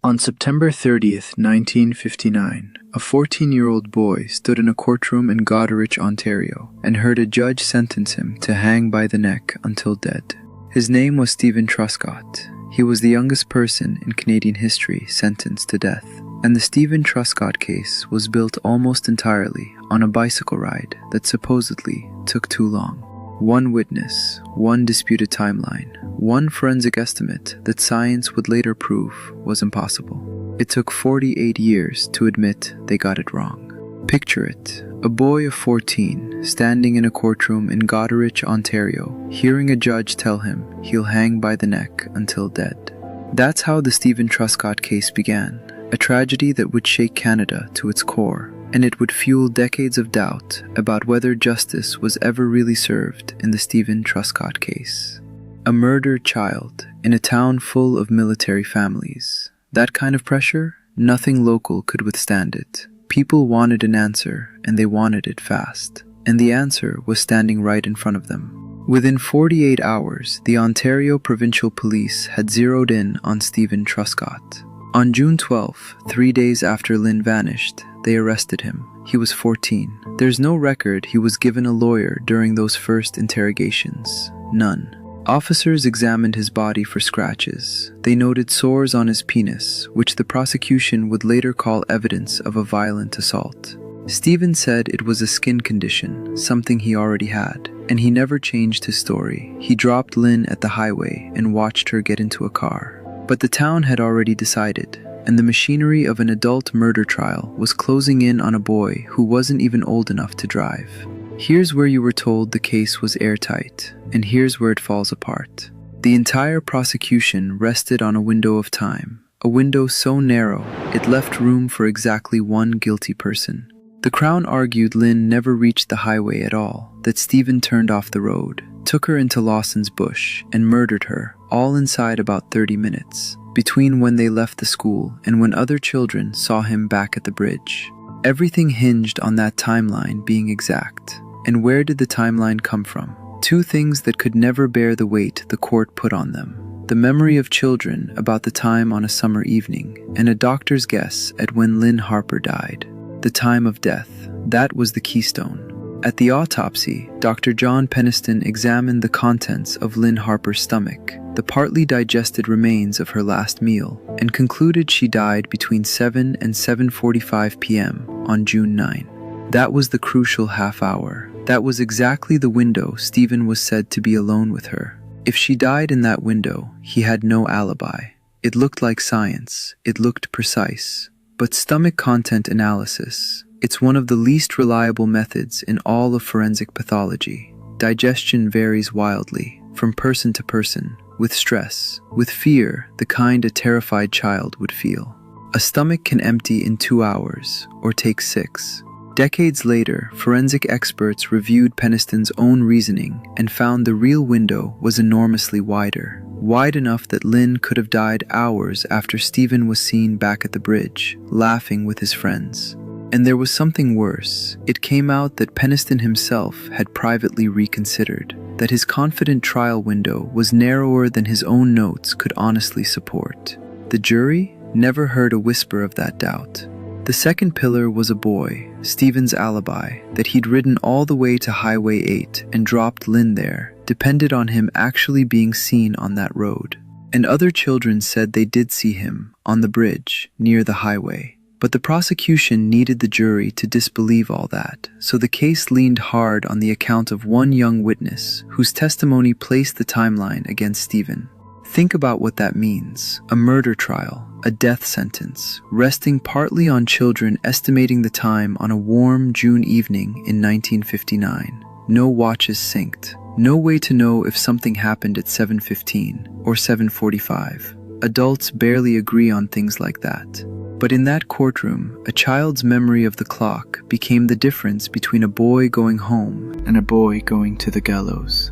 On September 30th, 1959, a 14-year-old boy stood in a courtroom in Goderich, Ontario, and heard a judge sentence him to hang by the neck until dead. His name was Steven Truscott. He was the youngest person in Canadian history sentenced to death, and the Steven Truscott case was built almost entirely on a bicycle ride that supposedly took too long. One witness, one disputed timeline, one forensic estimate that science would later prove was impossible. It took 48 years to admit they got it wrong. Picture it, a boy of 14 standing in a courtroom in Goderich, Ontario, hearing a judge tell him he'll hang by the neck until dead. That's how the Steven Truscott case began, a tragedy that would shake Canada to its core, and it would fuel decades of doubt about whether justice was ever really served in the Steven Truscott case. A murdered child in a town full of military families. That kind of pressure, nothing local could withstand it. People wanted an answer, and they wanted it fast. And the answer was standing right in front of them. Within 48 hours, the Ontario Provincial Police had zeroed in on Steven Truscott. On June 12, 3 days after Lynn vanished, they arrested him. He was 14. There's no record he was given a lawyer during those first interrogations. None. Officers examined his body for scratches. They noted sores on his penis, which the prosecution would later call evidence of a violent assault. Steven said it was a skin condition, something he already had, and he never changed his story. He dropped Lynn at the highway and watched her get into a car. But the town had already decided, and the machinery of an adult murder trial was closing in on a boy who wasn't even old enough to drive. Here's where you were told the case was airtight, and here's where it falls apart. The entire prosecution rested on a window of time, a window so narrow it left room for exactly one guilty person. The Crown argued Lynn never reached the highway at all, that Steven turned off the road, took her into Lawson's bush, and murdered her, all inside about 30 minutes, between when they left the school and when other children saw him back at the bridge. Everything hinged on that timeline being exact. And where did the timeline come from? Two things that could never bear the weight the court put on them. The memory of children about the time on a summer evening, and a doctor's guess at when Lynn Harper died. The time of death, that was the keystone. At the autopsy, Dr. John Peniston examined the contents of Lynn Harper's stomach, the partly digested remains of her last meal, and concluded she died between 7 and 7:45 p.m. on June 9. That was the crucial half hour. That was exactly the window Steven was said to be alone with her. If she died in that window, he had no alibi. It looked like science. It looked precise. But stomach content analysis, it's one of the least reliable methods in all of forensic pathology. Digestion varies wildly, from person to person, with stress, with fear, the kind a terrified child would feel. A stomach can empty in 2 hours, or take 6. Decades later, forensic experts reviewed Peniston's own reasoning and found the real window was enormously wider, wide enough that Lynn could have died hours after Steven was seen back at the bridge, laughing with his friends. And there was something worse. It came out that Peniston himself had privately reconsidered, that his confident trial window was narrower than his own notes could honestly support. The jury never heard a whisper of that doubt. The second pillar was a boy, Steven's alibi, that he'd ridden all the way to Highway 8 and dropped Lynn there, depended on him actually being seen on that road. And other children said they did see him, on the bridge, near the highway. But the prosecution needed the jury to disbelieve all that, so the case leaned hard on the account of one young witness, whose testimony placed the timeline against Steven. Think about what that means. A murder trial, a death sentence, resting partly on children estimating the time on a warm June evening in 1959. No watches synced. No way to know if something happened at 7:15 or 7:45. Adults barely agree on things like that. But in that courtroom, a child's memory of the clock became the difference between a boy going home and a boy going to the gallows.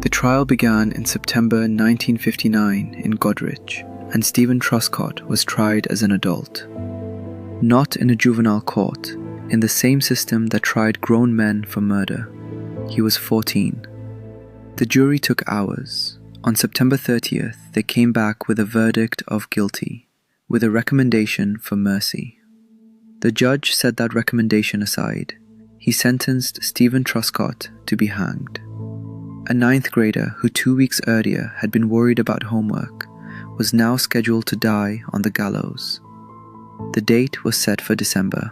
The trial began in September 1959 in Goderich, and Steven Truscott was tried as an adult. Not in a juvenile court, in the same system that tried grown men for murder. He was 14. The jury took hours. On September 30th, they came back with a verdict of guilty. with a recommendation for mercy. The judge set that recommendation aside. He sentenced Steven Truscott to be hanged. A 9th grader who 2 weeks earlier had been worried about homework was now scheduled to die on the gallows. The date was set for December.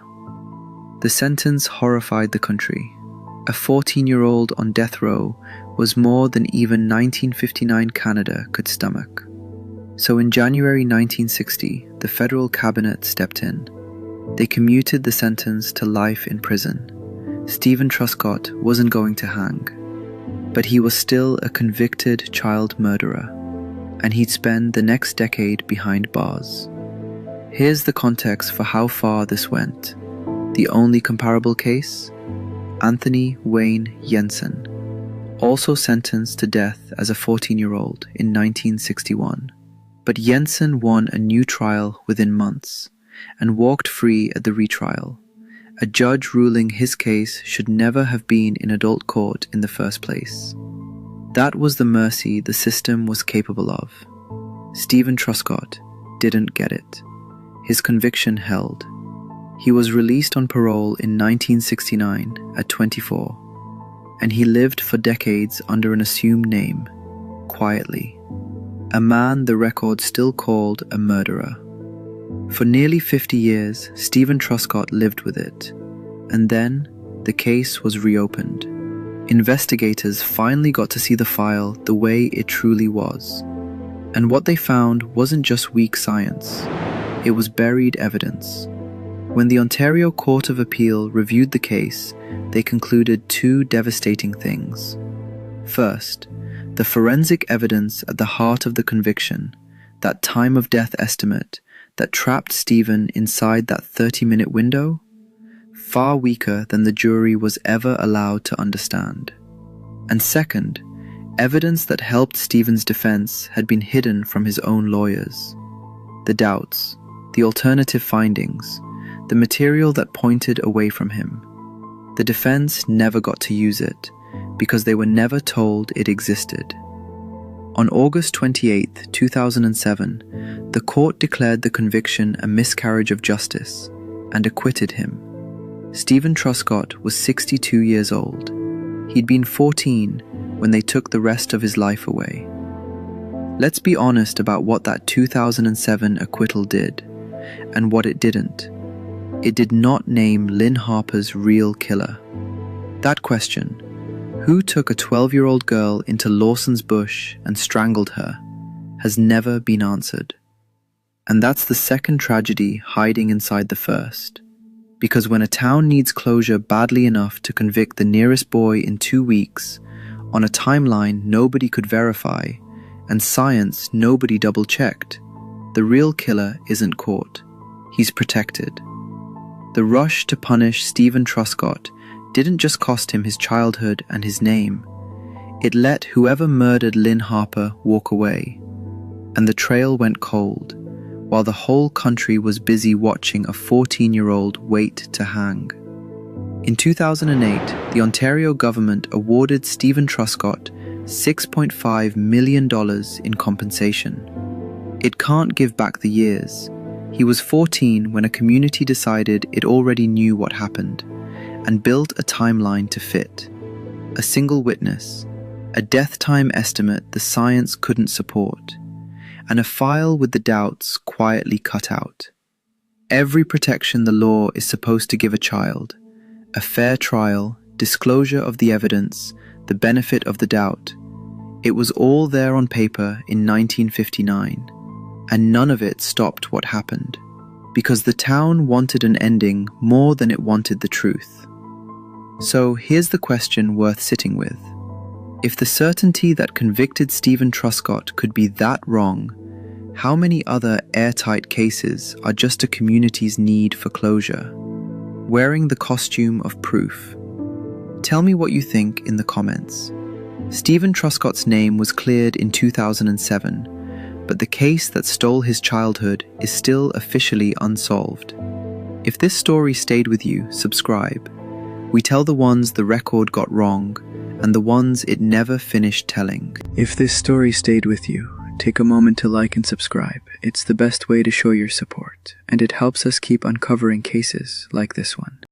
The sentence horrified the country. A 14-year-old on death row was more than even 1959 Canada could stomach. So in January 1960, the federal cabinet stepped in. They commuted the sentence to life in prison. Steven Truscott wasn't going to hang, but he was still a convicted child murderer, and he'd spend the next decade behind bars. Here's the context for how far this went. The only comparable case? Anthony Wayne Jensen, also sentenced to death as a 14-year-old in 1961. But Jensen won a new trial within months and walked free at the retrial, a judge ruling his case should never have been in adult court in the first place. That was the mercy the system was capable of. Steven Truscott didn't get it. His conviction held. He was released on parole in 1969 at 24, and he lived for decades under an assumed name, quietly. A man the record still called a murderer. For nearly 50 years, Steven Truscott lived with it, and then the case was reopened. Investigators finally got to see the file the way it truly was. And what they found wasn't just weak science, it was buried evidence. When the Ontario Court of Appeal reviewed the case, they concluded two devastating things. First, the forensic evidence at the heart of the conviction, that time of death estimate that trapped Steven inside that 30-minute window, far weaker than the jury was ever allowed to understand. And second, evidence that helped Steven's defense had been hidden from his own lawyers. The doubts, the alternative findings, the material that pointed away from him. The defense never got to use it because they were never told it existed. On August 28, 2007, the court declared the conviction a miscarriage of justice and acquitted him. Steven Truscott was 62 years old. He'd been 14 when they took the rest of his life away. Let's be honest about what that 2007 acquittal did and what it didn't. It did not name Lynn Harper's real killer. That question, who took a 12-year-old girl into Lawson's bush and strangled her, has never been answered. And that's the second tragedy hiding inside the first. Because when a town needs closure badly enough to convict the nearest boy in 2 weeks, on a timeline nobody could verify, and science nobody double-checked, the real killer isn't caught. He's protected. The rush to punish Steven Truscott didn't just cost him his childhood and his name. It let whoever murdered Lynn Harper walk away. And the trail went cold, while the whole country was busy watching a 14-year-old wait to hang. In 2008, the Ontario government awarded Steven Truscott $6.5 million in compensation. It can't give back the years. He was 14 when a community decided it already knew what happened and built a timeline to fit. A single witness, a death time estimate the science couldn't support, and a file with the doubts quietly cut out. Every protection the law is supposed to give a child, a fair trial, disclosure of the evidence, the benefit of the doubt, it was all there on paper in 1959. And none of it stopped what happened, because the town wanted an ending more than it wanted the truth. So here's the question worth sitting with. If the certainty that convicted Steven Truscott could be that wrong, how many other airtight cases are just a community's need for closure, wearing the costume of proof? Tell me what you think in the comments. Steven Truscott's name was cleared in 2007, but the case that stole his childhood is still officially unsolved. If this story stayed with you, subscribe. We tell the ones the record got wrong and the ones it never finished telling. If this story stayed with you, take a moment to like and subscribe. It's the best way to show your support, and it helps us keep uncovering cases like this one.